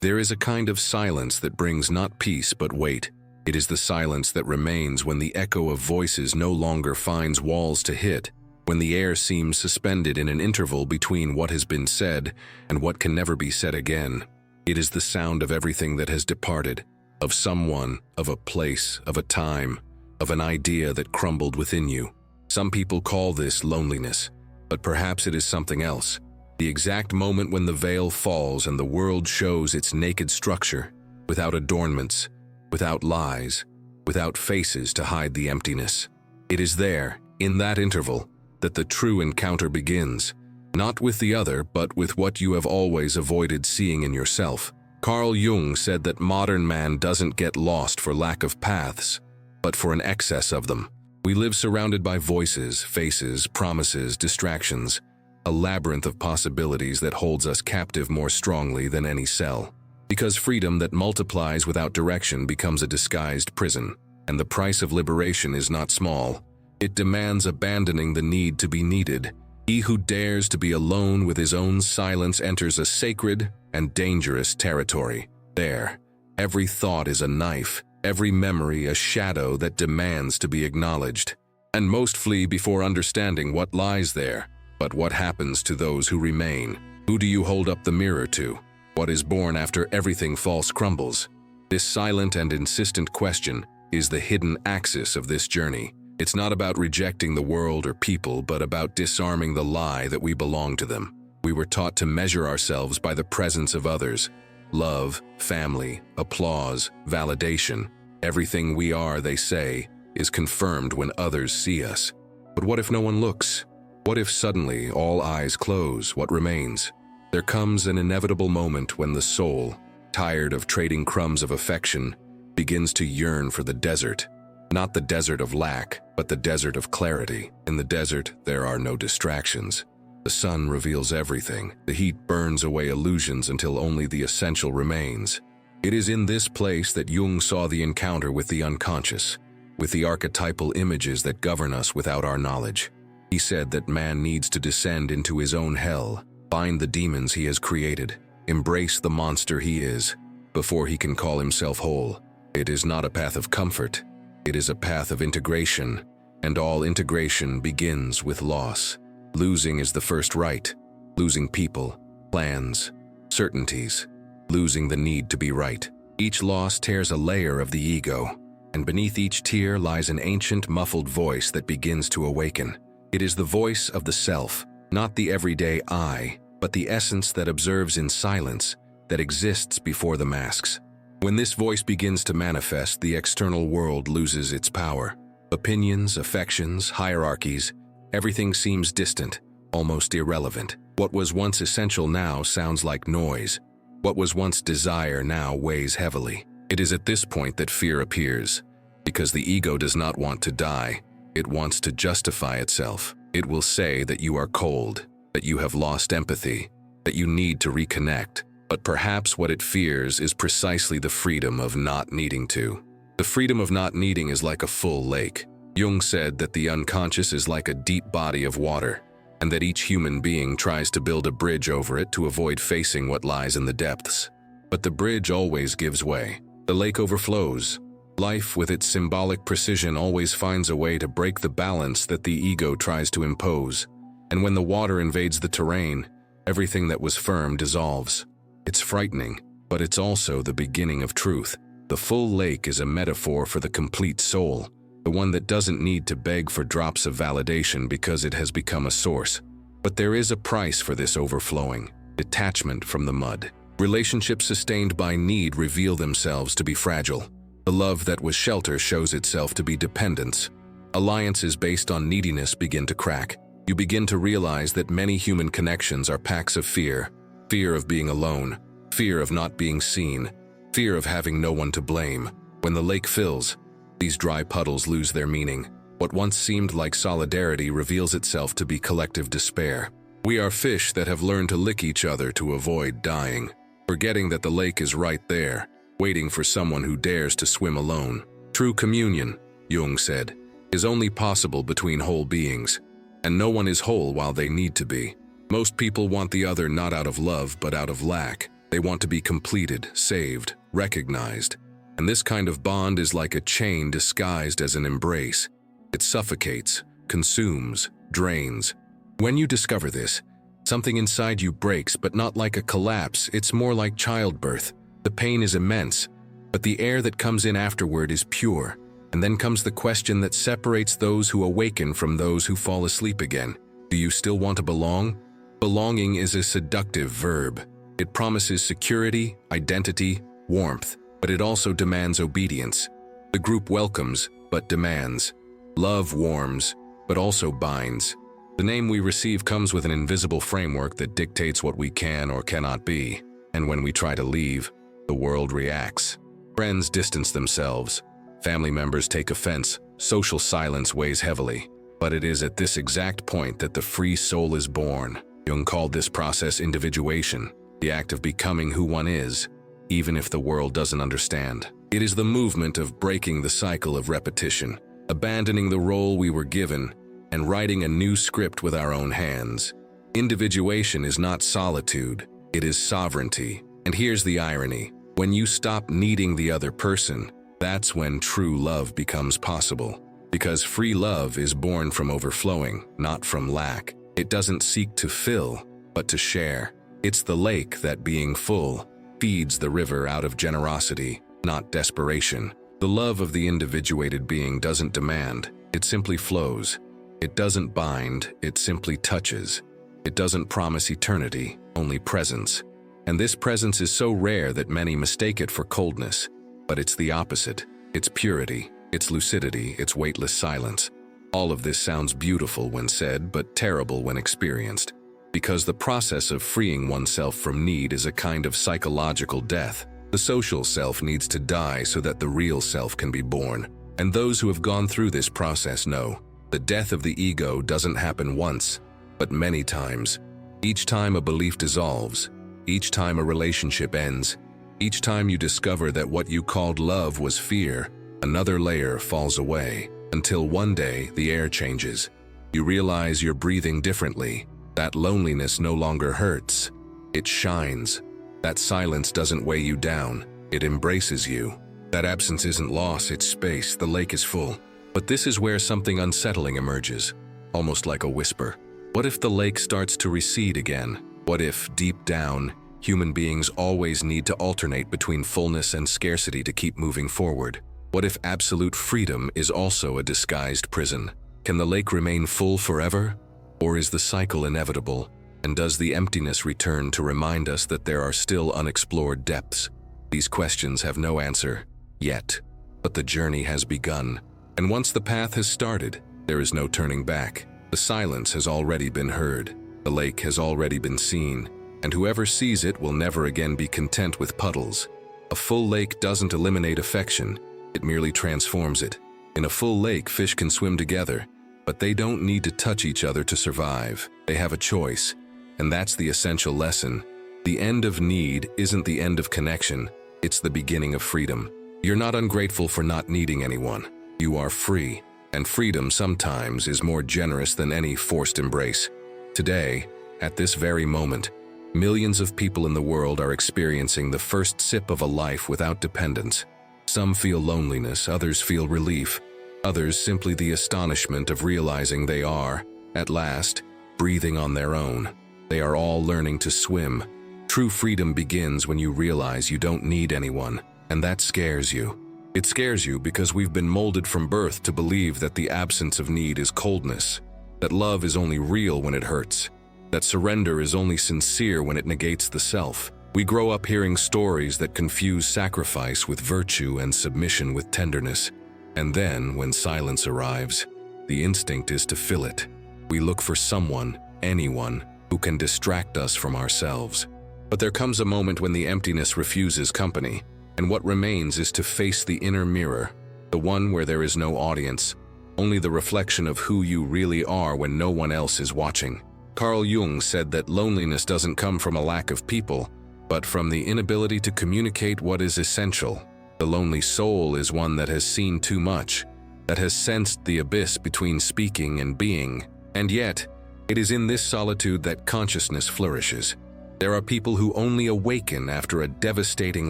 There is a kind of silence that brings not peace but weight. It is the silence that remains when the echo of voices no longer finds walls to hit, when the air seems suspended in an interval between what has been said and what can never be said again. It is the sound of everything that has departed, of someone, of a place, of a time, of an idea that crumbled within you. Some people call this loneliness, but perhaps it is something else. The exact moment when the veil falls and the world shows its naked structure, without adornments, without lies, without faces to hide the emptiness. It is there, in that interval, that the true encounter begins, not with the other, but with what you have always avoided seeing in yourself. Carl Jung said that modern man doesn't get lost for lack of paths, but for an excess of them. We live surrounded by voices, faces, promises, distractions, a labyrinth of possibilities that holds us captive more strongly than any cell. Because freedom that multiplies without direction becomes a disguised prison, and the price of liberation is not small. It demands abandoning the need to be needed. He who dares to be alone with his own silence enters a sacred and dangerous territory. There, every thought is a knife, every memory a shadow that demands to be acknowledged. And most flee before understanding what lies there. But what happens to those who remain? Who do you hold up the mirror to? What is born after everything false crumbles? This silent and insistent question is the hidden axis of this journey. It's not about rejecting the world or people, but about disarming the lie that we belong to them. We were taught to measure ourselves by the presence of others. Love, family, applause, validation. Everything we are, they say, is confirmed when others see us. But what if no one looks? What if suddenly all eyes close? What remains? There comes an inevitable moment when the soul, tired of trading crumbs of affection, begins to yearn for the desert. Not the desert of lack, but the desert of clarity. In the desert, there are no distractions. The sun reveals everything. The heat burns away illusions until only the essential remains. It is in this place that Jung saw the encounter with the unconscious, with the archetypal images that govern us without our knowledge. He said that man needs to descend into his own hell, bind the demons he has created, embrace the monster he is, before he can call himself whole. It is not a path of comfort. It is a path of integration, and all integration begins with loss. Losing is the first right. Losing people, plans, certainties, losing the need to be right. Each loss tears a layer of the ego, and beneath each tear lies an ancient, muffled voice that begins to awaken. It is the voice of the self, not the everyday I, but the essence that observes in silence, that exists before the masks. When this voice begins to manifest, the external world loses its power. Opinions, affections, hierarchies, everything seems distant, almost irrelevant. What was once essential now sounds like noise. What was once desire now weighs heavily. It is at this point that fear appears, because the ego does not want to die. It wants to justify itself. It will say that you are cold, that you have lost empathy, that you need to reconnect. But perhaps what it fears is precisely the freedom of not needing to. The freedom of not needing is like a full lake. Jung said that the unconscious is like a deep body of water, and that each human being tries to build a bridge over it to avoid facing what lies in the depths. But the bridge always gives way. The lake overflows. Life, with its symbolic precision, always finds a way to break the balance that the ego tries to impose. And when the water invades the terrain, everything that was firm dissolves. It's frightening, but it's also the beginning of truth. The full lake is a metaphor for the complete soul, the one that doesn't need to beg for drops of validation because it has become a source. But there is a price for this overflowing: detachment from the mud. Relationships sustained by need reveal themselves to be fragile. The love that was shelter shows itself to be dependence. Alliances based on neediness begin to crack. You begin to realize that many human connections are packs of fear. Fear of being alone, fear of not being seen, fear of having no one to blame. When the lake fills, these dry puddles lose their meaning. What once seemed like solidarity reveals itself to be collective despair. We are fish that have learned to lick each other to avoid dying, forgetting that the lake is right there, waiting for someone who dares to swim alone. True communion, Jung said, is only possible between whole beings, and no one is whole while they need to be. Most people want the other not out of love but out of lack. They want to be completed, saved, recognized. And this kind of bond is like a chain disguised as an embrace. It suffocates, consumes, drains. When you discover this, something inside you breaks, but not like a collapse. It's more like childbirth. The pain is immense, but the air that comes in afterward is pure. And then comes the question that separates those who awaken from those who fall asleep again. Do you still want to belong? Belonging is a seductive verb. It promises security, identity, warmth, but it also demands obedience. The group welcomes, but demands. Love warms, but also binds. The name we receive comes with an invisible framework that dictates what we can or cannot be. And when we try to leave, the world reacts. Friends distance themselves. Family members take offense. Social silence weighs heavily. But it is at this exact point that the free soul is born. Jung called this process individuation, the act of becoming who one is, even if the world doesn't understand. It is the movement of breaking the cycle of repetition, abandoning the role we were given, and writing a new script with our own hands. Individuation is not solitude, it is sovereignty. And here's the irony. When you stop needing the other person, that's when true love becomes possible. Because free love is born from overflowing, not from lack. It doesn't seek to fill, but to share. It's the lake that, being full, feeds the river out of generosity, not desperation. The love of the individuated being doesn't demand, it simply flows. It doesn't bind, it simply touches. It doesn't promise eternity, only presence. And this presence is so rare that many mistake it for coldness. But it's the opposite. It's purity, it's lucidity, it's weightless silence. All of this sounds beautiful when said, but terrible when experienced. Because the process of freeing oneself from need is a kind of psychological death. The social self needs to die so that the real self can be born. And those who have gone through this process know the death of the ego doesn't happen once, but many times. Each time a belief dissolves, each time a relationship ends, each time you discover that what you called love was fear, another layer falls away, until one day the air changes. You realize you're breathing differently. That loneliness no longer hurts. It shines. That silence doesn't weigh you down. It embraces you. That absence isn't loss, it's space. The lake is full. But this is where something unsettling emerges, almost like a whisper. What if the lake starts to recede again? What if, deep down, human beings always need to alternate between fullness and scarcity to keep moving forward? What if absolute freedom is also a disguised prison? Can the lake remain full forever? Or is the cycle inevitable? And does the emptiness return to remind us that there are still unexplored depths? These questions have no answer, yet. But the journey has begun. And once the path has started, there is no turning back. The silence has already been heard. The lake has already been seen. And whoever sees it will never again be content with puddles. A full lake doesn't eliminate affection, it merely transforms it. In a full lake, fish can swim together, but they don't need to touch each other to survive. They have a choice, and that's the essential lesson. The end of need isn't the end of connection, it's the beginning of freedom. You're not ungrateful for not needing anyone. You are free, and freedom sometimes is more generous than any forced embrace. Today, at this very moment, millions of people in the world are experiencing the first sip of a life without dependence. Some feel loneliness, others feel relief, others simply the astonishment of realizing they are, at last, breathing on their own. They are all learning to swim. True freedom begins when you realize you don't need anyone, and that scares you. It scares you because we've been molded from birth to believe that the absence of need is coldness, that love is only real when it hurts, that surrender is only sincere when it negates the self. We grow up hearing stories that confuse sacrifice with virtue and submission with tenderness. And then, when silence arrives, the instinct is to fill it. We look for someone, anyone, who can distract us from ourselves. But there comes a moment when the emptiness refuses company, and what remains is to face the inner mirror, the one where there is no audience, only the reflection of who you really are when no one else is watching. Carl Jung said that loneliness doesn't come from a lack of people, but from the inability to communicate what is essential. The lonely soul is one that has seen too much, that has sensed the abyss between speaking and being, and yet, it is in this solitude that consciousness flourishes. There are people who only awaken after a devastating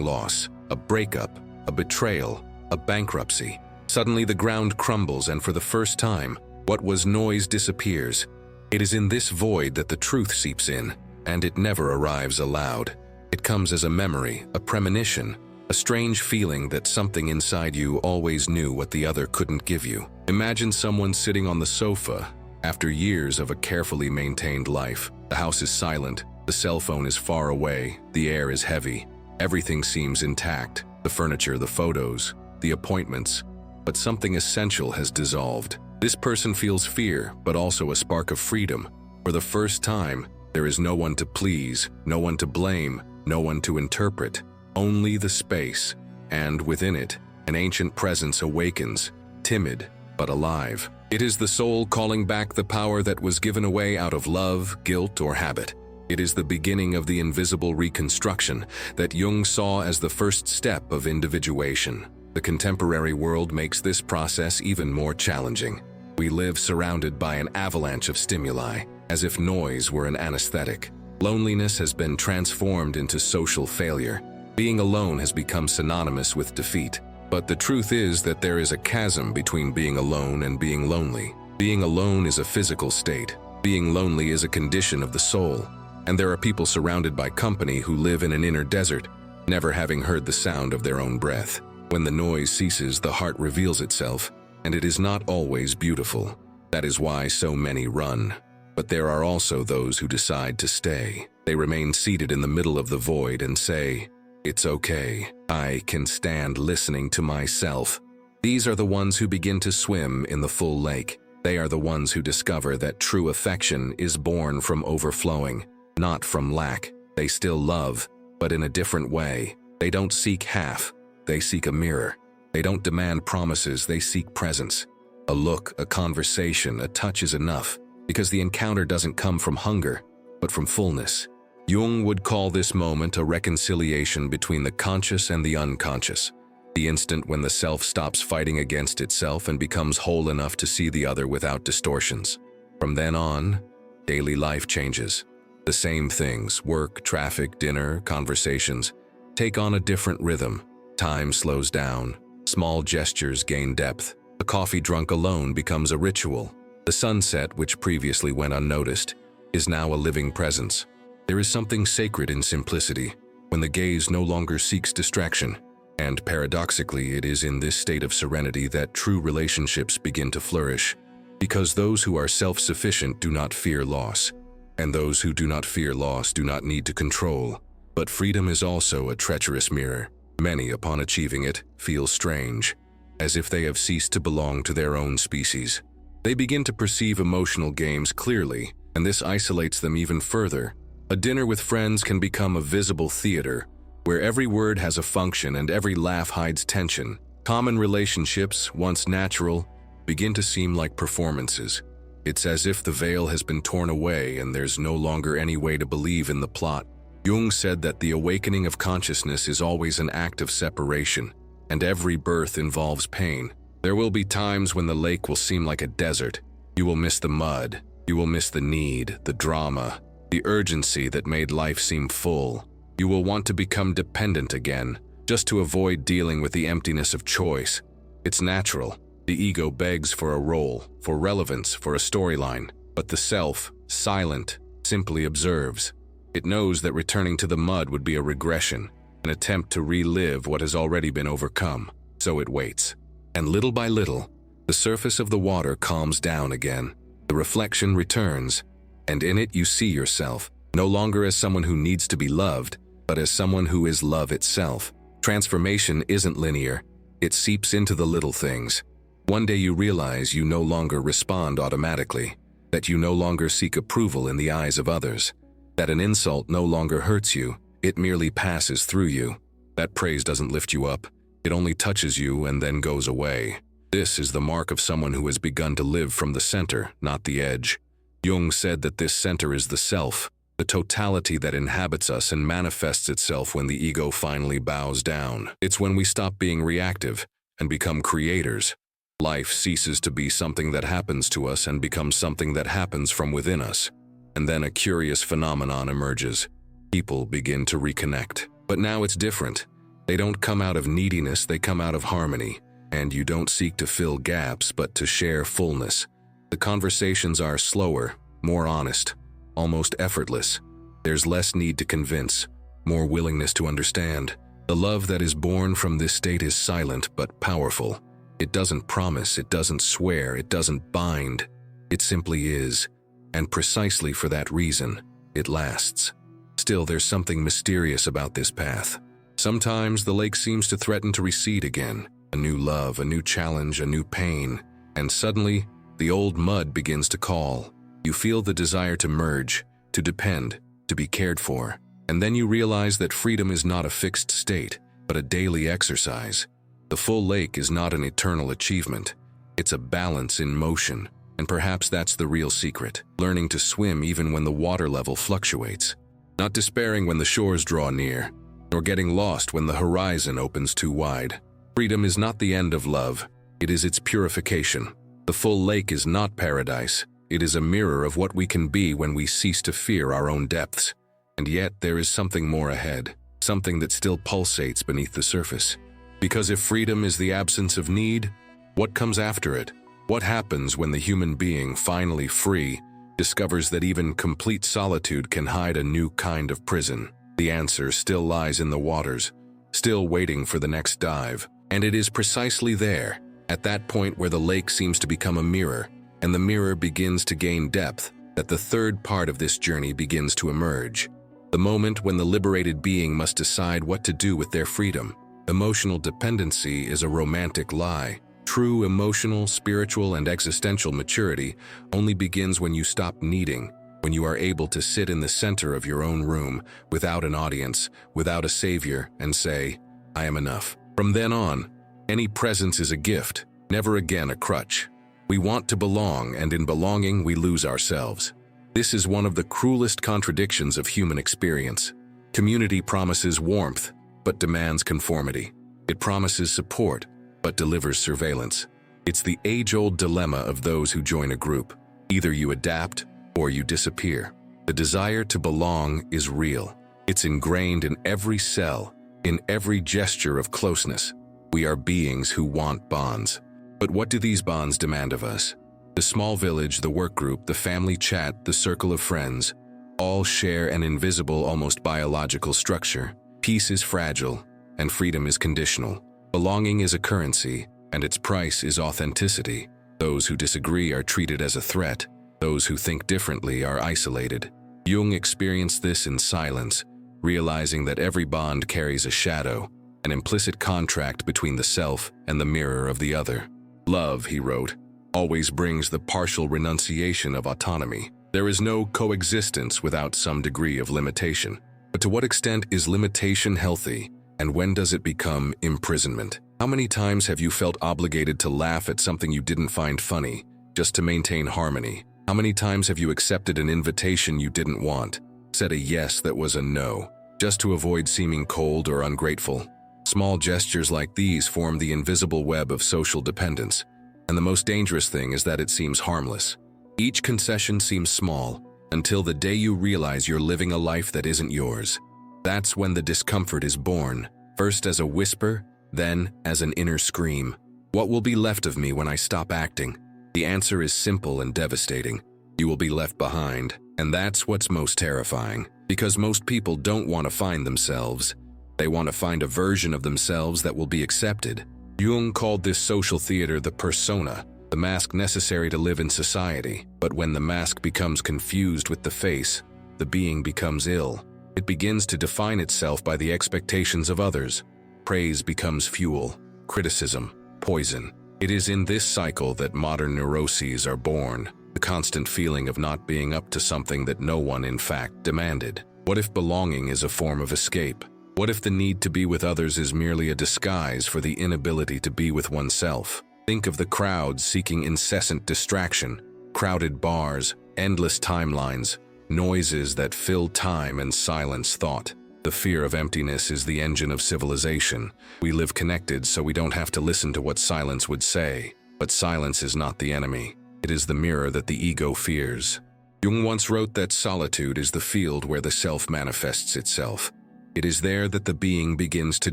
loss, a breakup, a betrayal, a bankruptcy. Suddenly the ground crumbles, and for the first time, what was noise disappears. It is in this void that the truth seeps in, and it never arrives aloud. It comes as a memory, a premonition, a strange feeling that something inside you always knew what the other couldn't give you. Imagine someone sitting on the sofa after years of a carefully maintained life. The house is silent, the cell phone is far away, the air is heavy. Everything seems intact, the furniture, the photos, the appointments, but something essential has dissolved. This person feels fear, but also a spark of freedom. For the first time, there is no one to please, no one to blame, no one to interpret, only the space, and within it, an ancient presence awakens, timid but alive. It is the soul calling back the power that was given away out of love, guilt, or habit. It is the beginning of the invisible reconstruction that Jung saw as the first step of individuation. The contemporary world makes this process even more challenging. We live surrounded by an avalanche of stimuli, as if noise were an anesthetic. Loneliness has been transformed into social failure. Being alone has become synonymous with defeat. But the truth is that there is a chasm between being alone and being lonely. Being alone is a physical state. Being lonely is a condition of the soul. And there are people surrounded by company who live in an inner desert, never having heard the sound of their own breath. When the noise ceases, the heart reveals itself, and it is not always beautiful. That is why so many run. But there are also those who decide to stay. They remain seated in the middle of the void and say, "It's okay. I can stand listening to myself." These are the ones who begin to swim in the full lake. They are the ones who discover that true affection is born from overflowing, not from lack. They still love, but in a different way. They don't seek half, they seek a mirror. They don't demand promises, they seek presence. A look, a conversation, a touch is enough, because the encounter doesn't come from hunger, but from fullness. Jung would call this moment a reconciliation between the conscious and the unconscious, the instant when the self stops fighting against itself and becomes whole enough to see the other without distortions. From then on, daily life changes. The same things, work, traffic, dinner, conversations, take on a different rhythm. Time slows down, small gestures gain depth. A coffee drunk alone becomes a ritual. The sunset, which previously went unnoticed, is now a living presence. There is something sacred in simplicity, when the gaze no longer seeks distraction. And paradoxically, it is in this state of serenity that true relationships begin to flourish, because those who are self-sufficient do not fear loss, and those who do not fear loss do not need to control. But freedom is also a treacherous mirror. Many, upon achieving it, feel strange, as if they have ceased to belong to their own species. They begin to perceive emotional games clearly, and this isolates them even further. A dinner with friends can become a visible theater, where every word has a function and every laugh hides tension. Common relationships, once natural, begin to seem like performances. It's as if the veil has been torn away and there's no longer any way to believe in the plot. Jung said that the awakening of consciousness is always an act of separation, and every birth involves pain. There will be times when the lake will seem like a desert. You will miss the mud, you will miss the need, the drama, the urgency that made life seem full. You will want to become dependent again, just to avoid dealing with the emptiness of choice. It's natural. The ego begs for a role, for relevance, for a storyline. But the self, silent, simply observes. It knows that returning to the mud would be a regression, an attempt to relive what has already been overcome. So it waits. And little by little, the surface of the water calms down again. The reflection returns, and in it you see yourself, no longer as someone who needs to be loved, but as someone who is love itself. Transformation isn't linear. It seeps into the little things. One day you realize you no longer respond automatically, that you no longer seek approval in the eyes of others, that an insult no longer hurts you, it merely passes through you. That praise doesn't lift you up, it only touches you and then goes away. This is the mark of someone who has begun to live from the center, not the edge. Jung said that this center is the self, the totality that inhabits us and manifests itself when the ego finally bows down. It's when we stop being reactive and become creators. Life ceases to be something that happens to us and becomes something that happens from within us. And then a curious phenomenon emerges. People begin to reconnect. But now it's different. They don't come out of neediness, they come out of harmony. And you don't seek to fill gaps, but to share fullness. The conversations are slower, more honest, almost effortless. There's less need to convince, more willingness to understand. The love that is born from this state is silent but powerful. It doesn't promise, it doesn't swear, it doesn't bind. It simply is. And precisely for that reason, it lasts. Still, there's something mysterious about this path. Sometimes the lake seems to threaten to recede again. A new love, a new challenge, a new pain. And suddenly, the old mud begins to call. You feel the desire to merge, to depend, to be cared for. And then you realize that freedom is not a fixed state, but a daily exercise. The full lake is not an eternal achievement. It's a balance in motion. And perhaps that's the real secret. Learning to swim even when the water level fluctuates. Not despairing when the shores draw near, nor getting lost when the horizon opens too wide. Freedom is not the end of love. It is its purification. The full lake is not paradise. It is a mirror of what we can be when we cease to fear our own depths. And yet there is something more ahead, something that still pulsates beneath the surface. Because if freedom is the absence of need, what comes after it? What happens when the human being, finally free, discovers that even complete solitude can hide a new kind of prison? The answer still lies in the waters, still waiting for the next dive. And it is precisely there, at that point where the lake seems to become a mirror, and the mirror begins to gain depth, that the third part of this journey begins to emerge. The moment when the liberated being must decide what to do with their freedom. Emotional dependency is a romantic lie. True emotional, spiritual, and existential maturity only begins when you stop needing, when you are able to sit in the center of your own room, without an audience, without a savior, and say, I am enough. From then on, any presence is a gift, never again a crutch. We want to belong, and in belonging we lose ourselves. This is one of the cruelest contradictions of human experience. Community promises warmth, but demands conformity. It promises support, but delivers surveillance. It's the age-old dilemma of those who join a group. Either you adapt, or you disappear. The desire to belong is real. It's ingrained in every cell, in every gesture of closeness. We are beings who want bonds. But what do these bonds demand of us? The small village, the work group, the family chat, the circle of friends, all share an invisible, almost biological structure. Peace is fragile, and freedom is conditional. Belonging is a currency, and its price is authenticity. Those who disagree are treated as a threat. Those who think differently are isolated. Jung experienced this in silence, realizing that every bond carries a shadow, an implicit contract between the self and the mirror of the other. Love, he wrote, always brings the partial renunciation of autonomy. There is no coexistence without some degree of limitation. But to what extent is limitation healthy, and when does it become imprisonment? How many times have you felt obligated to laugh at something you didn't find funny, just to maintain harmony? How many times have you accepted an invitation you didn't want, said a yes that was a no, just to avoid seeming cold or ungrateful? Small gestures like these form the invisible web of social dependence. And the most dangerous thing is that it seems harmless. Each concession seems small, until the day you realize you're living a life that isn't yours. That's when the discomfort is born, first as a whisper, then as an inner scream. What will be left of me when I stop acting? The answer is simple and devastating. You will be left behind, and that's what's most terrifying. Because most people don't want to find themselves. They want to find a version of themselves that will be accepted. Jung called this social theater the persona, the mask necessary to live in society. But when the mask becomes confused with the face, the being becomes ill. It begins to define itself by the expectations of others. Praise becomes fuel, criticism, poison. It is in this cycle that modern neuroses are born, the constant feeling of not being up to something that no one in fact demanded. What if belonging is a form of escape? What if the need to be with others is merely a disguise for the inability to be with oneself? Think of the crowds seeking incessant distraction, crowded bars, endless timelines, noises that fill time and silence thought. The fear of emptiness is the engine of civilization. We live connected so we don't have to listen to what silence would say. But silence is not the enemy. It is the mirror that the ego fears. Jung once wrote that solitude is the field where the self manifests itself. It is there that the being begins to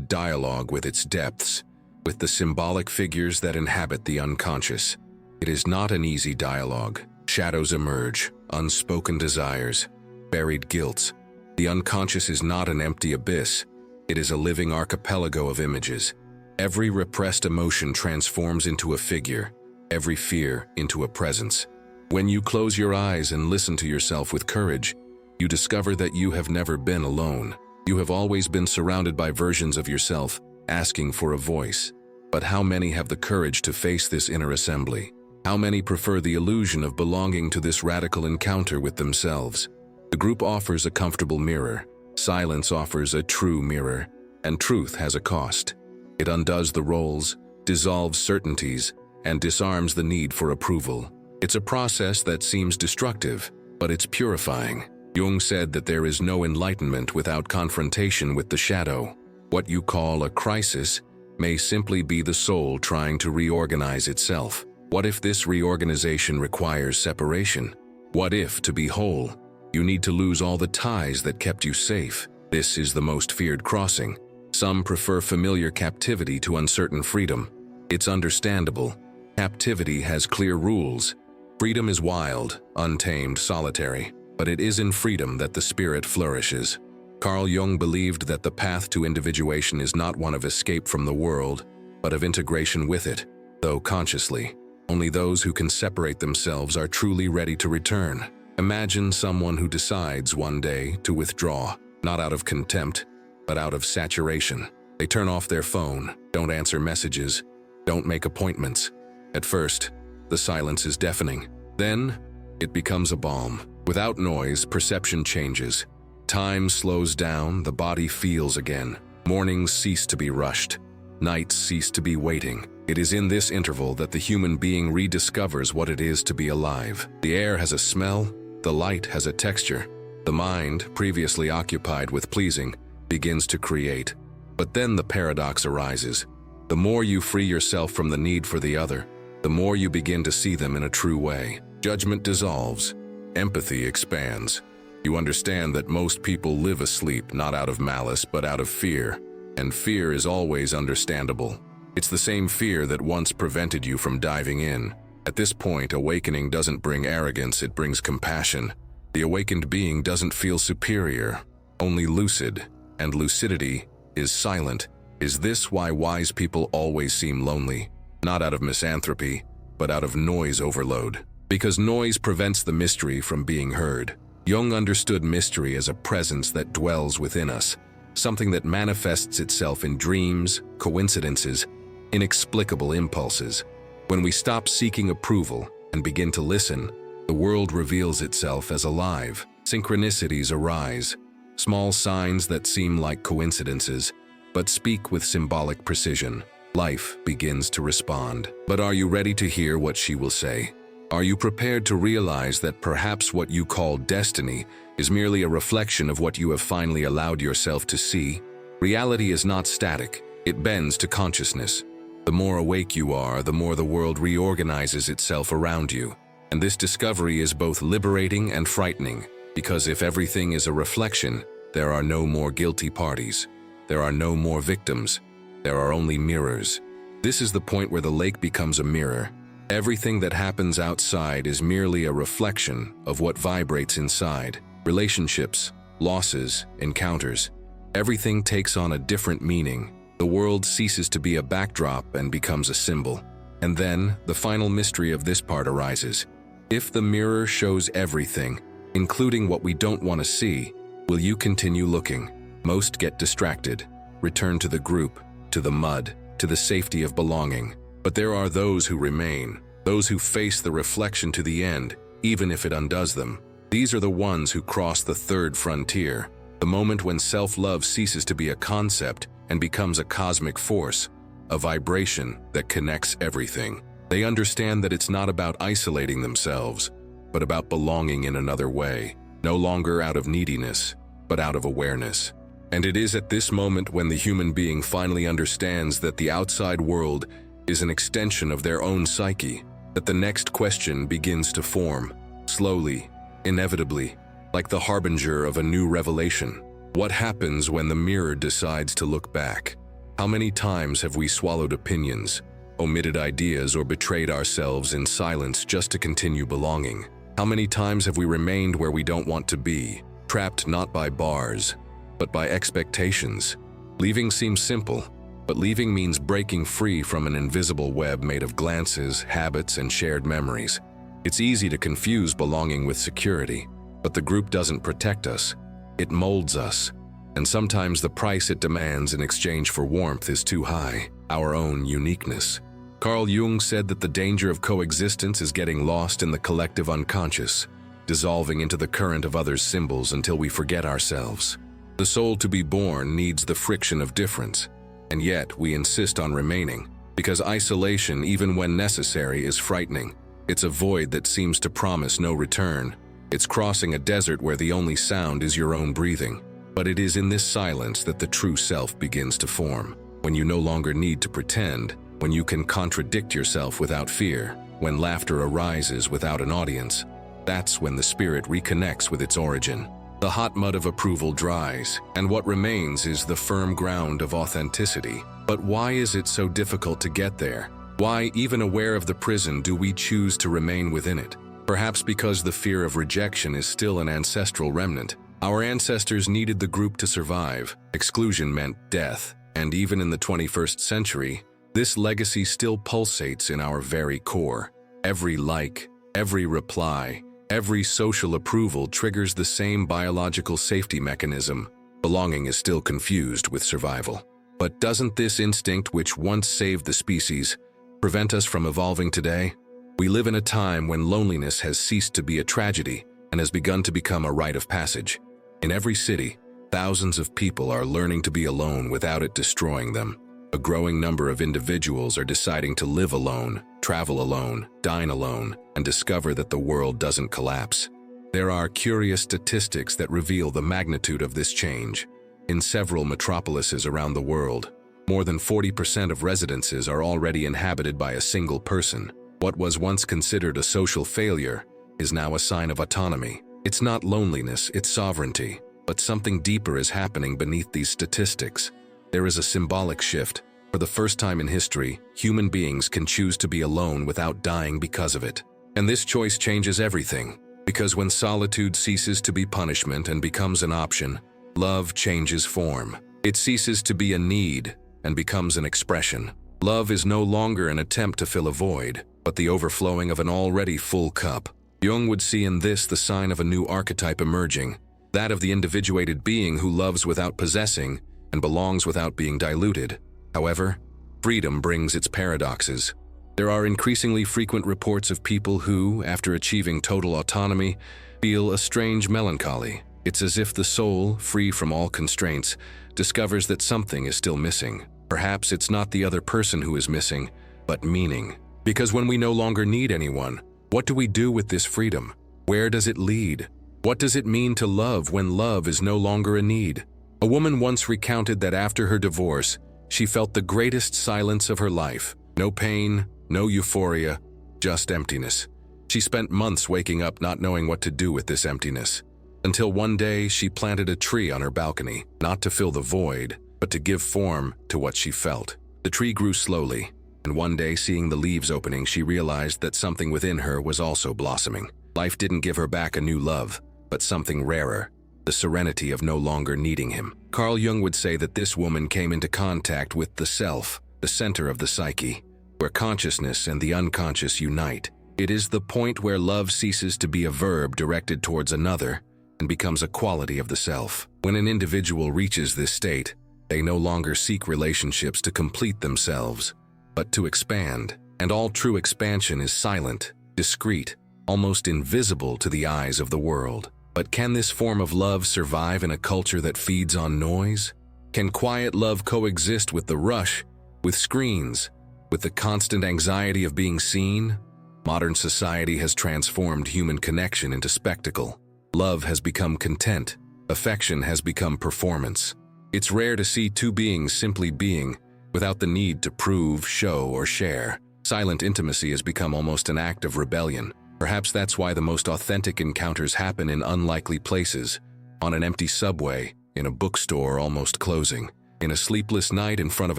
dialogue with its depths, with the symbolic figures that inhabit the unconscious. It is not an easy dialogue. Shadows emerge, unspoken desires, buried guilts. The unconscious is not an empty abyss. It is a living archipelago of images. Every repressed emotion transforms into a figure, every fear into a presence. When you close your eyes and listen to yourself with courage, you discover that you have never been alone. You have always been surrounded by versions of yourself, asking for a voice. But how many have the courage to face this inner assembly? How many prefer the illusion of belonging to this radical encounter with themselves? The group offers a comfortable mirror. Silence offers a true mirror, and truth has a cost. It undoes the roles, dissolves certainties, and disarms the need for approval. It's a process that seems destructive, but it's purifying. Jung said that there is no enlightenment without confrontation with the shadow. What you call a crisis may simply be the soul trying to reorganize itself. What if this reorganization requires separation? What if, to be whole, you need to lose all the ties that kept you safe? This is the most feared crossing. Some prefer familiar captivity to uncertain freedom. It's understandable. Captivity has clear rules. Freedom is wild, untamed, solitary, but it is in freedom that the spirit flourishes. Carl Jung believed that the path to individuation is not one of escape from the world, but of integration with it, though consciously. Only those who can separate themselves are truly ready to return. Imagine someone who decides one day to withdraw, not out of contempt, but out of saturation. They turn off their phone, don't answer messages, don't make appointments. At first, the silence is deafening. Then, it becomes a balm. Without noise, perception changes. Time slows down, the body feels again. Mornings cease to be rushed. Nights cease to be waiting. It is in this interval that the human being rediscovers what it is to be alive. The air has a smell, the light has a texture. The mind, previously occupied with pleasing, begins to create. But then the paradox arises. The more you free yourself from the need for the other, the more you begin to see them in a true way. Judgment dissolves. Empathy expands. You understand that most people live asleep not out of malice but out of fear, and fear is always understandable. It's the same fear that once prevented you from diving in. At this point, awakening doesn't bring arrogance, it brings compassion. The awakened being doesn't feel superior, only lucid, and lucidity is silent. Is this why wise people always seem lonely? Not out of misanthropy, but out of noise overload. Because noise prevents the mystery from being heard. Jung understood mystery as a presence that dwells within us, something that manifests itself in dreams, coincidences, inexplicable impulses. When we stop seeking approval and begin to listen, the world reveals itself as alive. Synchronicities arise, small signs that seem like coincidences, but speak with symbolic precision. Life begins to respond. But are you ready to hear what she will say? Are you prepared to realize that perhaps what you call destiny is merely a reflection of what you have finally allowed yourself to see? Reality is not static, it bends to consciousness. The more awake you are, the more the world reorganizes itself around you. And this discovery is both liberating and frightening, because if everything is a reflection, there are no more guilty parties. There are no more victims. There are only mirrors. This is the point where the lake becomes a mirror. Everything that happens outside is merely a reflection of what vibrates inside. Relationships, losses, encounters. Everything takes on a different meaning. The world ceases to be a backdrop and becomes a symbol. And then, the final mystery of this part arises. If the mirror shows everything, including what we don't want to see, will you continue looking? Most get distracted, return to the group, to the mud, to the safety of belonging. But there are those who remain, those who face the reflection to the end, even if it undoes them. These are the ones who cross the third frontier, the moment when self-love ceases to be a concept and becomes a cosmic force, a vibration that connects everything. They understand that it's not about isolating themselves, but about belonging in another way, no longer out of neediness, but out of awareness. And it is at this moment when the human being finally understands that the outside world is an extension of their own psyche, that the next question begins to form, slowly, inevitably, like the harbinger of a new revelation. What happens when the mirror decides to look back? How many times have we swallowed opinions, omitted ideas, or betrayed ourselves in silence just to continue belonging? How many times have we remained where we don't want to be, trapped not by bars, but by expectations? Leaving seems simple, but leaving means breaking free from an invisible web made of glances, habits, and shared memories. It's easy to confuse belonging with security, but the group doesn't protect us. It molds us, and sometimes the price it demands in exchange for warmth is too high, our own uniqueness. Carl Jung said that the danger of coexistence is getting lost in the collective unconscious, dissolving into the current of others' symbols until we forget ourselves. The soul to be born needs the friction of difference, and yet we insist on remaining, because isolation, even when necessary, is frightening. It's a void that seems to promise no return. It's crossing a desert where the only sound is your own breathing. But it is in this silence that the true self begins to form, when you no longer need to pretend, when you can contradict yourself without fear, when laughter arises without an audience. That's when the spirit reconnects with its origin. The hot mud of approval dries, and what remains is the firm ground of authenticity. But why is it so difficult to get there? Why, even aware of the prison, do we choose to remain within it? Perhaps because the fear of rejection is still an ancestral remnant. Our ancestors needed the group to survive. Exclusion meant death, and even in the 21st century, this legacy still pulsates in our very core. Every like, every reply, every social approval triggers the same biological safety mechanism. Belonging is still confused with survival. But doesn't this instinct, which once saved the species, prevent us from evolving today? We live in a time when loneliness has ceased to be a tragedy and has begun to become a rite of passage. In every city, thousands of people are learning to be alone without it destroying them. A growing number of individuals are deciding to live alone, travel alone, dine alone, and discover that the world doesn't collapse. There are curious statistics that reveal the magnitude of this change. In several metropolises around the world, more than 40% of residences are already inhabited by a single person. What was once considered a social failure is now a sign of autonomy. It's not loneliness, it's sovereignty. But something deeper is happening beneath these statistics. There is a symbolic shift. For the first time in history, human beings can choose to be alone without dying because of it. And this choice changes everything. Because when solitude ceases to be punishment and becomes an option, love changes form. It ceases to be a need and becomes an expression. Love is no longer an attempt to fill a void, but the overflowing of an already full cup. Jung would see in this the sign of a new archetype emerging, that of the individuated being who loves without possessing and belongs without being diluted. However, freedom brings its paradoxes. There are increasingly frequent reports of people who, after achieving total autonomy, feel a strange melancholy. It's as if the soul, free from all constraints, discovers that something is still missing. Perhaps it's not the other person who is missing, but meaning. Because when we no longer need anyone, what do we do with this freedom? Where does it lead? What does it mean to love when love is no longer a need? A woman once recounted that after her divorce, she felt the greatest silence of her life. No pain, no euphoria, just emptiness. She spent months waking up not knowing what to do with this emptiness. Until one day she planted a tree on her balcony, not to fill the void, but to give form to what she felt. The tree grew slowly, and one day, seeing the leaves opening, she realized that something within her was also blossoming. Life didn't give her back a new love, but something rarer, the serenity of no longer needing him. Carl Jung would say that this woman came into contact with the self, the center of the psyche, where consciousness and the unconscious unite. It is the point where love ceases to be a verb directed towards another and becomes a quality of the self. When an individual reaches this state, they no longer seek relationships to complete themselves, but to expand. And all true expansion is silent, discreet, almost invisible to the eyes of the world. But can this form of love survive in a culture that feeds on noise? Can quiet love coexist with the rush, with screens, with the constant anxiety of being seen? Modern society has transformed human connection into spectacle. Love has become content. Affection has become performance. It's rare to see two beings simply being, without the need to prove, show, or share. Silent intimacy has become almost an act of rebellion. Perhaps that's why the most authentic encounters happen in unlikely places, on an empty subway, in a bookstore almost closing, in a sleepless night in front of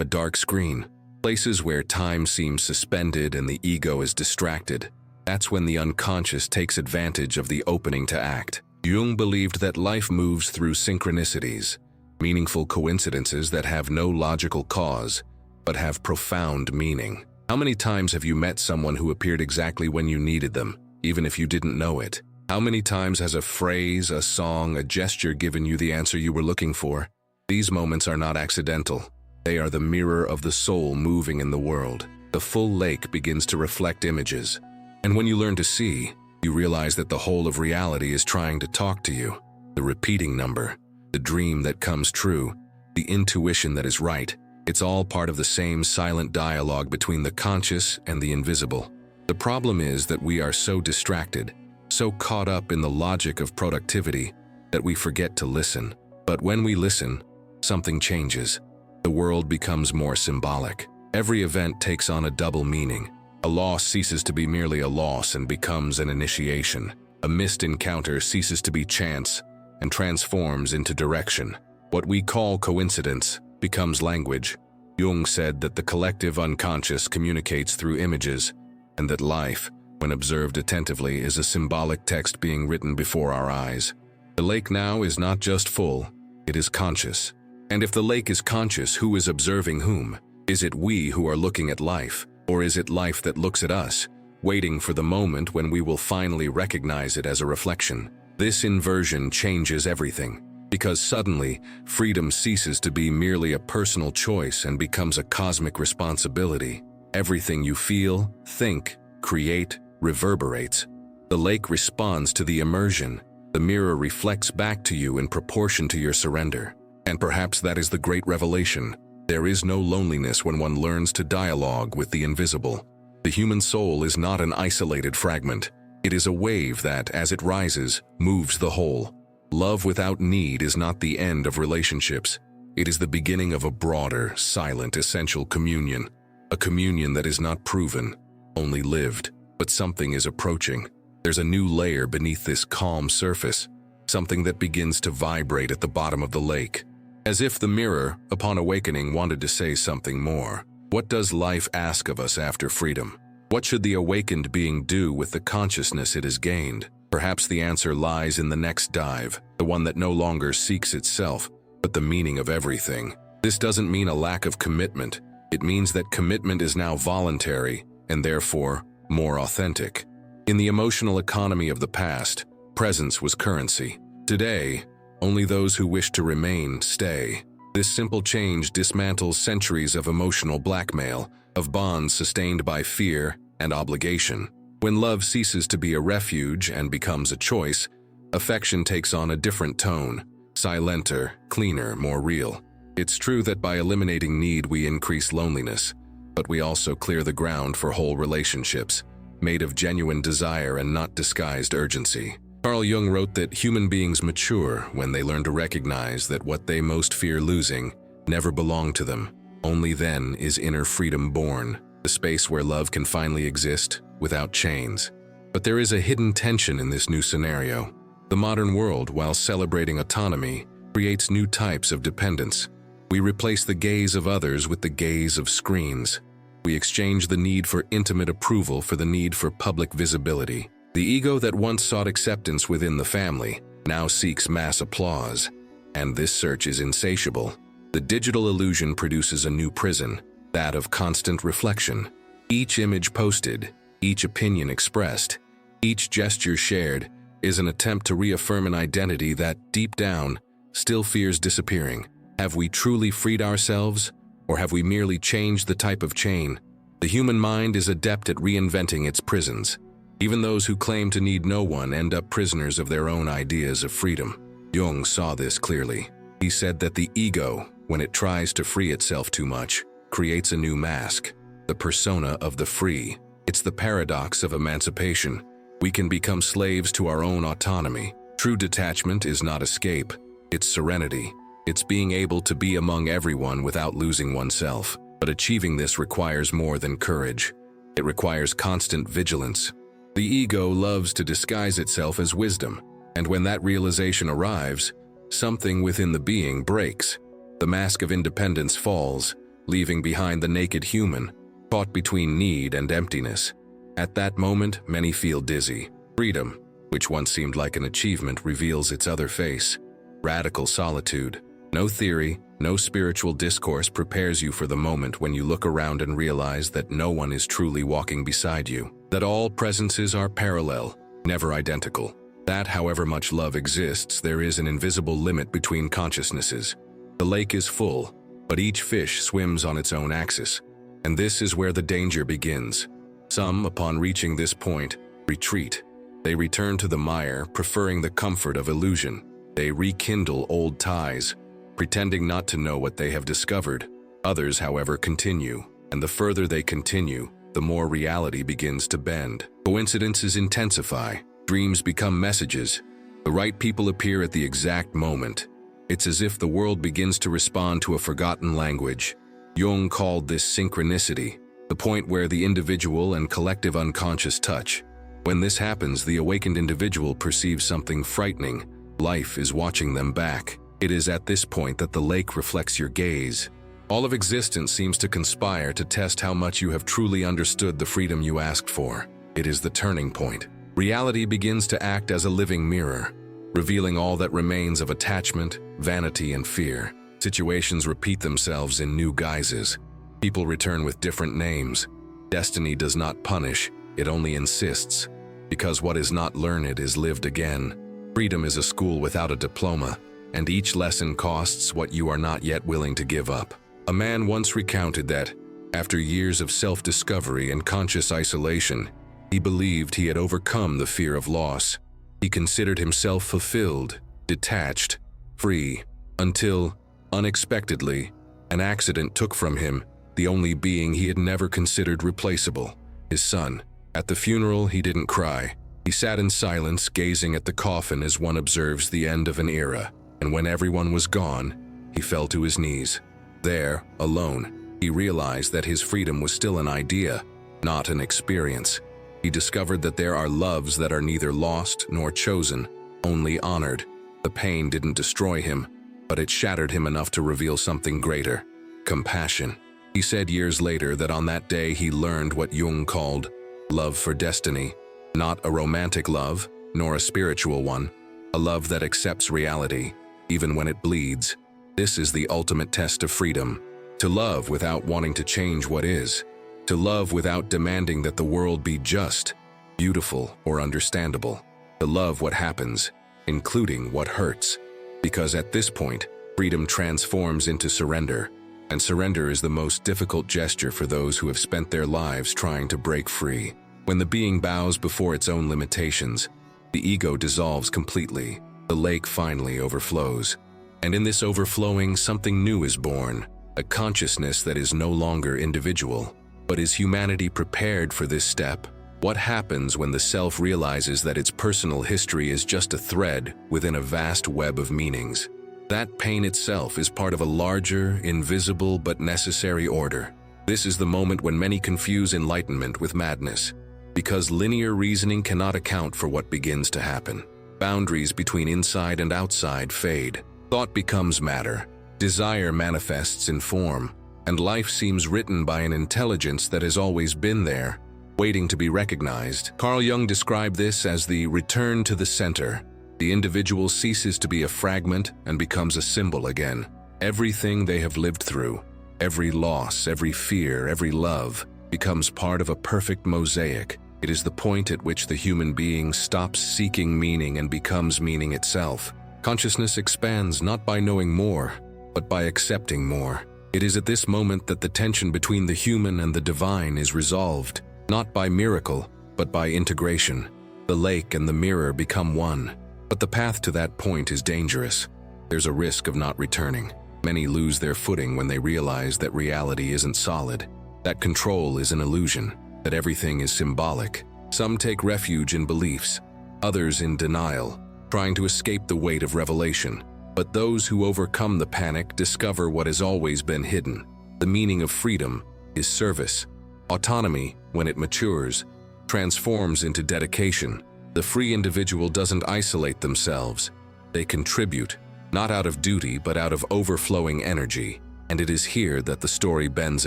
a dark screen. Places where time seems suspended and the ego is distracted. That's when the unconscious takes advantage of the opening to act. Jung believed that life moves through synchronicities, meaningful coincidences that have no logical cause, but have profound meaning. How many times have you met someone who appeared exactly when you needed them, even if you didn't know it? How many times has a phrase, a song, a gesture given you the answer you were looking for? These moments are not accidental. They are the mirror of the soul moving in the world. The full lake begins to reflect images. And when you learn to see, you realize that the whole of reality is trying to talk to you. The repeating number, the dream that comes true, the intuition that is right. It's all part of the same silent dialogue between the conscious and the invisible. The problem is that we are so distracted, so caught up in the logic of productivity, that we forget to listen. But when we listen, something changes. The world becomes more symbolic. Every event takes on a double meaning. A loss ceases to be merely a loss and becomes an initiation. A missed encounter ceases to be chance and transforms into direction. What we call coincidence becomes language. Jung said that the collective unconscious communicates through images, and that life, when observed attentively, is a symbolic text being written before our eyes. The lake now is not just full, it is conscious. And if the lake is conscious, who is observing whom? Is it we who are looking at life, or is it life that looks at us, waiting for the moment when we will finally recognize it as a reflection? This inversion changes everything, because suddenly, freedom ceases to be merely a personal choice and becomes a cosmic responsibility. Everything you feel, think, create, reverberates. The lake responds to the immersion. The mirror reflects back to you in proportion to your surrender. And perhaps that is the great revelation. There is no loneliness when one learns to dialogue with the invisible. The human soul is not an isolated fragment. It is a wave that, as it rises, moves the whole. Love without need is not the end of relationships. It is the beginning of a broader, silent, essential communion. A communion that is not proven, only lived. But something is approaching. There's a new layer beneath this calm surface, something that begins to vibrate at the bottom of the lake. As if the mirror, upon awakening, wanted to say something more. What does life ask of us after freedom? What should the awakened being do with the consciousness it has gained? Perhaps the answer lies in the next dive, the one that no longer seeks itself, but the meaning of everything. This doesn't mean a lack of commitment. It means that commitment is now voluntary, and therefore, more authentic. In the emotional economy of the past, presence was currency. Today, only those who wish to remain stay. This simple change dismantles centuries of emotional blackmail, of bonds sustained by fear and obligation. When love ceases to be a refuge and becomes a choice, affection takes on a different tone, silenter, cleaner, more real. It's true that by eliminating need we increase loneliness, but we also clear the ground for whole relationships, made of genuine desire and not disguised urgency. Carl Jung wrote that human beings mature when they learn to recognize that what they most fear losing never belonged to them. Only then is inner freedom born, the space where love can finally exist without chains. But there is a hidden tension in this new scenario. The modern world, while celebrating autonomy, creates new types of dependence. We replace the gaze of others with the gaze of screens. We exchange the need for intimate approval for the need for public visibility. The ego that once sought acceptance within the family now seeks mass applause, and this search is insatiable. The digital illusion produces a new prison, that of constant reflection. Each image posted, each opinion expressed, each gesture shared is an attempt to reaffirm an identity that, deep down, still fears disappearing. Have we truly freed ourselves, or have we merely changed the type of chain? The human mind is adept at reinventing its prisons. Even those who claim to need no one end up prisoners of their own ideas of freedom. Jung saw this clearly. He said that the ego, when it tries to free itself too much, creates a new mask, the persona of the free. It's the paradox of emancipation. We can become slaves to our own autonomy. True detachment is not escape, it's serenity. It's being able to be among everyone without losing oneself. But achieving this requires more than courage. It requires constant vigilance. The ego loves to disguise itself as wisdom, and when that realization arrives, something within the being breaks. The mask of independence falls, leaving behind the naked human, caught between need and emptiness. At that moment, many feel dizzy. Freedom, which once seemed like an achievement, reveals its other face: radical solitude. No theory, no spiritual discourse prepares you for the moment when you look around and realize that no one is truly walking beside you, that all presences are parallel, never identical. That however much love exists, there is an invisible limit between consciousnesses. The lake is full, but each fish swims on its own axis, and this is where the danger begins. Some, upon reaching this point, retreat. They return to the mire, preferring the comfort of illusion. They rekindle old ties, pretending not to know what they have discovered. Others, however, continue, and the further they continue, the more reality begins to bend. Coincidences intensify, dreams become messages. The right people appear at the exact moment. It's as if the world begins to respond to a forgotten language. Jung called this synchronicity, the point where the individual and collective unconscious touch. When this happens, the awakened individual perceives something frightening. Life is watching them back. It is at this point that the lake reflects your gaze. All of existence seems to conspire to test how much you have truly understood the freedom you asked for. It is the turning point. Reality begins to act as a living mirror, revealing all that remains of attachment, vanity, and fear. Situations repeat themselves in new guises. People return with different names. Destiny does not punish, it only insists, because what is not learned is lived again. Freedom is a school without a diploma, and each lesson costs what you are not yet willing to give up. A man once recounted that, after years of self-discovery and conscious isolation, he believed he had overcome the fear of loss. He considered himself fulfilled, detached, free, until, unexpectedly, an accident took from him the only being he had never considered replaceable: his son. At the funeral, he didn't cry. He sat in silence, gazing at the coffin as one observes the end of an era. And when everyone was gone, he fell to his knees. There, alone, he realized that his freedom was still an idea, not an experience. He discovered that there are loves that are neither lost nor chosen, only honored. The pain didn't destroy him, but it shattered him enough to reveal something greater: compassion. He said years later that on that day he learned what Jung called love for destiny. Not a romantic love, nor a spiritual one, a love that accepts reality, even when it bleeds. This is the ultimate test of freedom: to love without wanting to change what is, to love without demanding that the world be just, beautiful, or understandable, to love what happens, including what hurts. Because at this point, freedom transforms into surrender, and surrender is the most difficult gesture for those who have spent their lives trying to break free. When the being bows before its own limitations, the ego dissolves completely. The lake finally overflows. And in this overflowing, something new is born, a consciousness that is no longer individual. But is humanity prepared for this step? What happens when the self realizes that its personal history is just a thread within a vast web of meanings? That pain itself is part of a larger, invisible, but necessary order. This is the moment when many confuse enlightenment with madness, because linear reasoning cannot account for what begins to happen. Boundaries between inside and outside fade. Thought becomes matter. Desire manifests in form, and life seems written by an intelligence that has always been there, waiting to be recognized. Carl Jung described this as the return to the center. The individual ceases to be a fragment and becomes a symbol again. Everything they have lived through, every loss, every fear, every love, becomes part of a perfect mosaic. It is the point at which the human being stops seeking meaning and becomes meaning itself. Consciousness expands not by knowing more, but by accepting more. It is at this moment that the tension between the human and the divine is resolved, not by miracle, but by integration. The lake and the mirror become one. But the path to that point is dangerous. There's a risk of not returning. Many lose their footing when they realize that reality isn't solid, that control is an illusion, that everything is symbolic. Some take refuge in beliefs, others in denial, trying to escape the weight of revelation. But those who overcome the panic discover what has always been hidden. The meaning of freedom is service, autonomy when it matures, transforms into dedication. The free individual doesn't isolate themselves. They contribute, not out of duty but out of overflowing energy. And it is here that the story bends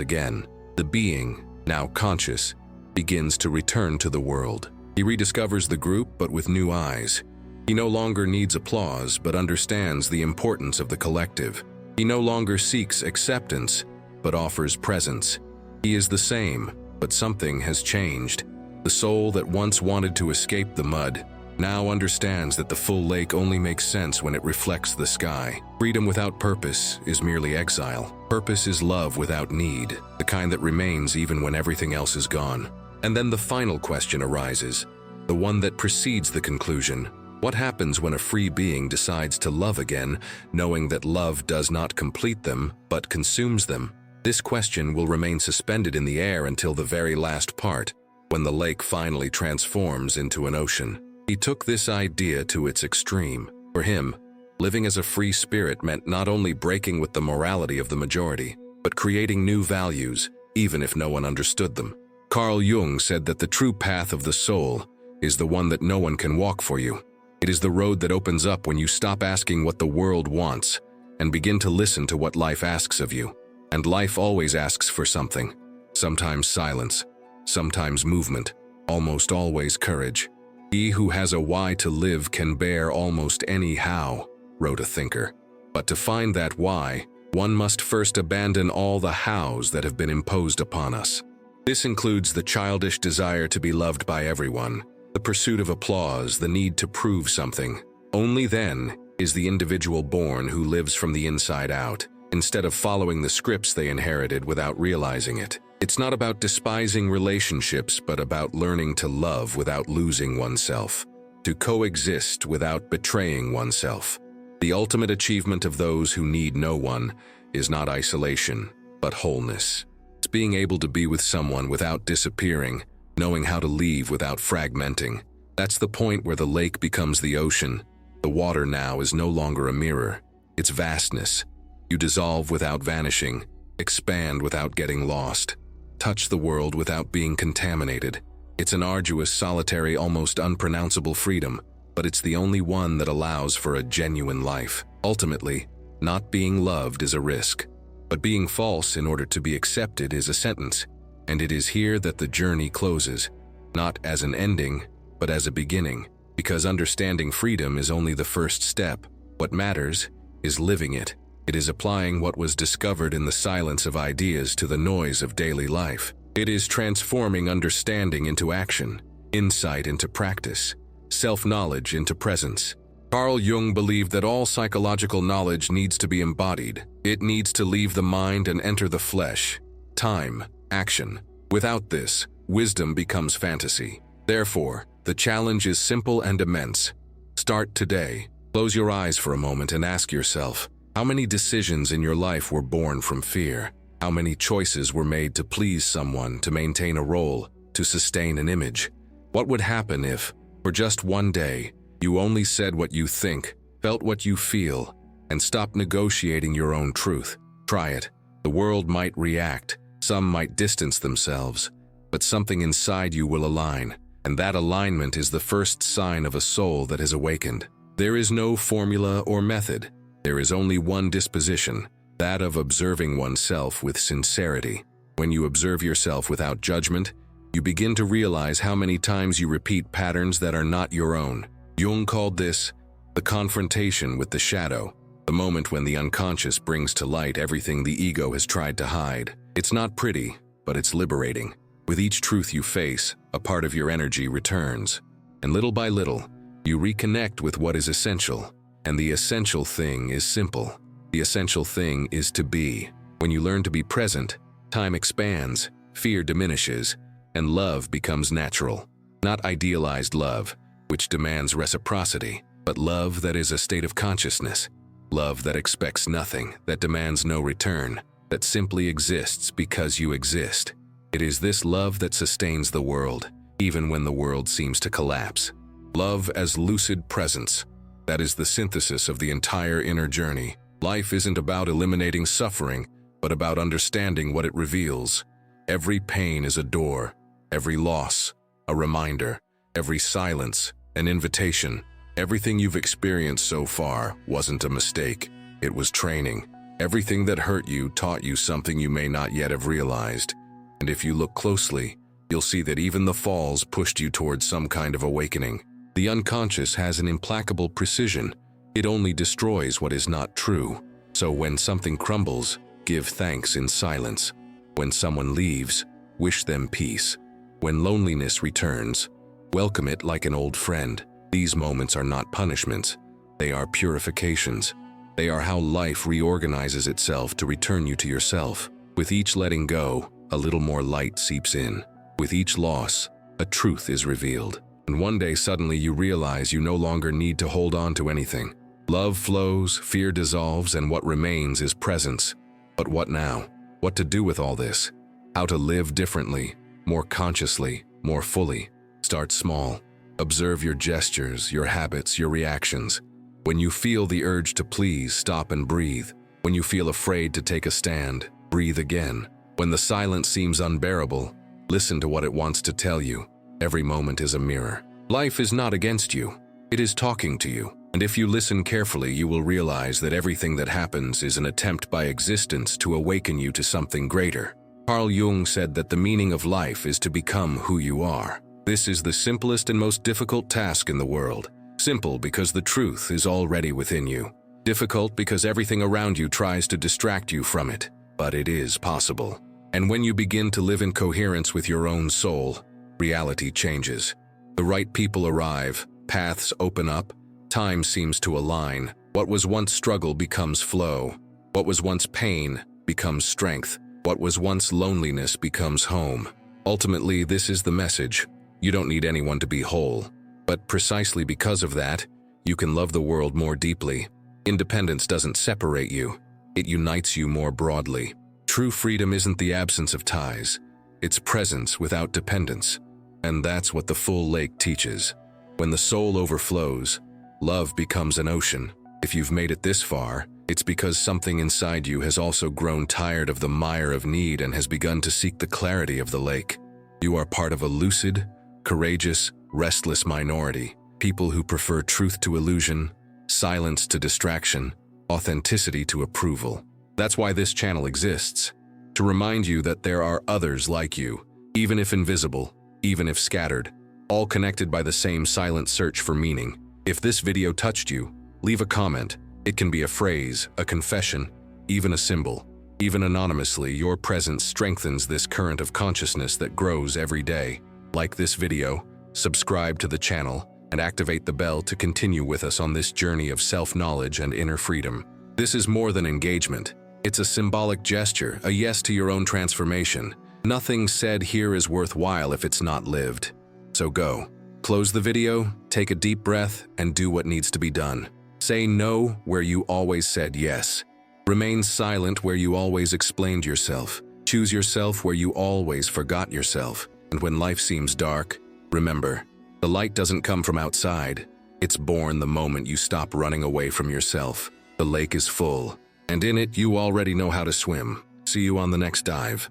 again. The being, now conscious, begins to return to the world. He rediscovers the group but with new eyes. He no longer needs applause but understands the importance of the collective. He no longer seeks acceptance but offers presence. He is the same, but something has changed. The soul that once wanted to escape the mud now understands that the full lake only makes sense when it reflects the sky. Freedom without purpose is merely exile. Purpose is love without need, the kind that remains even when everything else is gone. And then the final question arises, the one that precedes the conclusion. What happens when a free being decides to love again, knowing that love does not complete them, but consumes them? This question will remain suspended in the air until the very last part, when the lake finally transforms into an ocean. He took this idea to its extreme. For him, living as a free spirit meant not only breaking with the morality of the majority, but creating new values, even if no one understood them. Carl Jung said that the true path of the soul is the one that no one can walk for you. It is the road that opens up when you stop asking what the world wants and begin to listen to what life asks of you. And life always asks for something. Sometimes silence, sometimes movement, almost always courage. He who has a why to live can bear almost any how, wrote a thinker. But to find that why, one must first abandon all the hows that have been imposed upon us. This includes the childish desire to be loved by everyone, the pursuit of applause, the need to prove something. Only then is the individual born who lives from the inside out, instead of following the scripts they inherited without realizing it. It's not about despising relationships, but about learning to love without losing oneself, to coexist without betraying oneself. The ultimate achievement of those who need no one is not isolation, but wholeness. It's being able to be with someone without disappearing, knowing how to leave without fragmenting. That's the point where the lake becomes the ocean. The water now is no longer a mirror. It's vastness. You dissolve without vanishing, expand without getting lost, touch the world without being contaminated. It's an arduous, solitary, almost unpronounceable freedom, but it's the only one that allows for a genuine life. Ultimately, not being loved is a risk, but being false in order to be accepted is a sentence, and it is here that the journey closes, not as an ending, but as a beginning, because understanding freedom is only the first step. What matters is living it. It is applying what was discovered in the silence of ideas to the noise of daily life. It is transforming understanding into action, insight into practice, self-knowledge into presence. Carl Jung believed that all psychological knowledge needs to be embodied. It needs to leave the mind and enter the flesh. Time, action. Without this, wisdom becomes fantasy. Therefore, the challenge is simple and immense. Start today. Close your eyes for a moment and ask yourself, how many decisions in your life were born from fear? How many choices were made to please someone, to maintain a role, to sustain an image? What would happen if, for just one day, you only said what you think, felt what you feel, and stopped negotiating your own truth? Try it. The world might react, some might distance themselves, but something inside you will align, and that alignment is the first sign of a soul that has awakened. There is no formula or method. There is only one disposition, that of observing oneself with sincerity. When you observe yourself without judgment, you begin to realize how many times you repeat patterns that are not your own. Jung called this the confrontation with the shadow, the moment when the unconscious brings to light everything the ego has tried to hide. It's not pretty, but it's liberating. With each truth you face, a part of your energy returns, and little by little, you reconnect with what is essential. And the essential thing is simple. The essential thing is to be. When you learn to be present, time expands, fear diminishes, and love becomes natural. Not idealized love, which demands reciprocity, but love that is a state of consciousness. Love that expects nothing, that demands no return, that simply exists because you exist. It is this love that sustains the world, even when the world seems to collapse. Love as lucid presence. That is the synthesis of the entire inner journey. Life isn't about eliminating suffering, but about understanding what it reveals. Every pain is a door, every loss, a reminder. Every silence, an invitation. Everything you've experienced so far wasn't a mistake. It was training. Everything that hurt you taught you something you may not yet have realized. And if you look closely, you'll see that even the falls pushed you towards some kind of awakening. The unconscious has an implacable precision. It only destroys what is not true. So when something crumbles, give thanks in silence. When someone leaves, wish them peace. When loneliness returns, welcome it like an old friend. These moments are not punishments. They are purifications. They are how life reorganizes itself to return you to yourself. With each letting go, a little more light seeps in. With each loss, a truth is revealed. And one day suddenly you realize you no longer need to hold on to anything. Love flows, fear dissolves, and what remains is presence. But what now? What to do with all this? How to live differently, more consciously, more fully. Start small. Observe your gestures, your habits, your reactions. When you feel the urge to please, stop and breathe. When you feel afraid to take a stand, breathe again. When the silence seems unbearable, listen to what it wants to tell you. Every moment is a mirror. Life is not against you. It is talking to you. And if you listen carefully, you will realize that everything that happens is an attempt by existence to awaken you to something greater. Carl Jung said that the meaning of life is to become who you are. This is the simplest and most difficult task in the world. Simple because the truth is already within you. Difficult because everything around you tries to distract you from it. But it is possible. And when you begin to live in coherence with your own soul, reality changes. The right people arrive, paths open up, time seems to align. What was once struggle becomes flow. What was once pain becomes strength. What was once loneliness becomes home. Ultimately, this is the message. You don't need anyone to be whole. But precisely because of that, you can love the world more deeply. Independence doesn't separate you. It unites you more broadly. True freedom isn't the absence of ties. It's presence without dependence. And that's what the full lake teaches. When the soul overflows, love becomes an ocean. If you've made it this far, it's because something inside you has also grown tired of the mire of need and has begun to seek the clarity of the lake. You are part of a lucid, courageous, restless minority. People who prefer truth to illusion, silence to distraction, authenticity to approval. That's why this channel exists. To remind you that there are others like you, even if invisible, even if scattered, all connected by the same silent search for meaning. If this video touched you, leave a comment. It can be a phrase, a confession, even a symbol. Even anonymously, your presence strengthens this current of consciousness that grows every day. Like this video, subscribe to the channel, and activate the bell to continue with us on this journey of self-knowledge and inner freedom. This is more than engagement. It's a symbolic gesture, a yes to your own transformation. Nothing said here is worthwhile if it's not lived. So go. Close the video, take a deep breath, and do what needs to be done. Say no where you always said yes. Remain silent where you always explained yourself. Choose yourself where you always forgot yourself. And when life seems dark, remember, the light doesn't come from outside. It's born the moment you stop running away from yourself. The lake is full, and in it you already know how to swim. See you on the next dive.